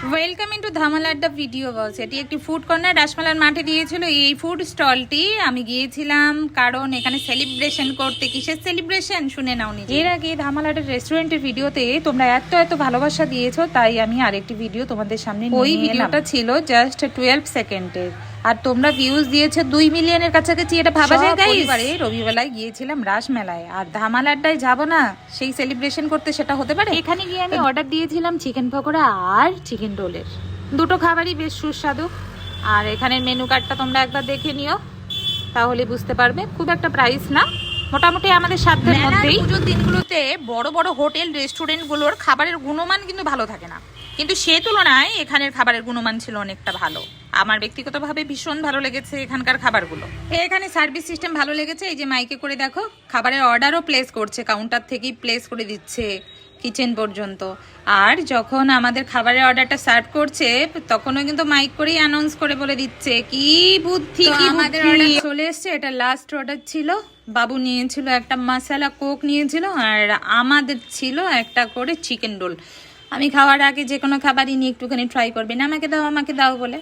Welcome into Dhamaal আড্ডা video বস। এটি একটি ফুড কর্নার রাসমেলার মাঠে দিয়েছিল। এই ফুড স্টলটি আমি গিয়েছিলাম কারণ এখানে সেলিব্রেশন করতে। কিসের সেলিব্রেশন শুনে নাও নিজে। এর আগে ধামাল আড্ডা রেস্টুরেন্টের ভিডিওতে তোমরা এত ভালোবাসা দিয়েছো, তাই আমি আরেকটি ভিডিও তোমাদের সামনে নিয়ে এলাম। ওই ভিডিওটা ছিল জাস্ট 12 সেকেন্ডের, আর তোমরা ভিউজ দিয়েছো 2 মিলিয়নের কাছাকাছি। এটা ভাবা যায় গাইস। পরিবারে রবিবেলায় গিয়েছিলাম রাসমেলায়, আর ধামাল আড্ডায় যাবো না সেই সেলিব্রেশন করতে? সেটা হতে পারে? এখানে গিয়ে আমি অর্ডার দিয়েছিলাম চিকেন পকোড়া আর চিকেন রোলের। দুটো খাবারই বেশ সুস্বাদু। আর এখানের মেনু কার্ডটা তোমরা একবার দেখে নিও, তাহলে বুঝতে পারবে। খুব একটা প্রাইস না, মোটামুটি আমাদের সাধ্যের মধ্যেই। পুজোর দিনগুলোতে বড় বড় হোটেল রেস্টুরেন্টগুলোর খাবারের গুণমান কিন্তু ভালো থাকে না, কিন্তু সে তুলনায় এখানের খাবারের গুণমান ছিল অনেকটা ভালো। আমার ব্যক্তিগতভাবে ভীষণ ভালো লেগেছে এখানকার খাবারগুলো। এখানে সার্ভিস সিস্টেম ভালো লেগেছে। এই যে মাইকে করে দেখো, খাবারের অর্ডারও প্লেস করছে, কাউন্টার থেকেই প্লেস করে দিচ্ছে কিচেন পর্যন্ত। আর যখন আমাদের খাবারের অর্ডারটা সার্ভ করছে তখনও কিন্তু মাইক করেই অ্যানাউন্স করে বলে দিচ্ছে। কি বুদ্ধি! কি আমাদের অর্ডার চলে এসছে। এটা লাস্ট অর্ডার ছিল। বাবু নিয়েছিল একটা মশলা কোক নিয়েছিল, আর আমাদের ছিল একটা করে চিকেন রোল। আমি খাওয়ার আগে যে কোনো খাবারই নিয়ে একটুখানি ট্রাই করবেন, আমাকে দাও বলে।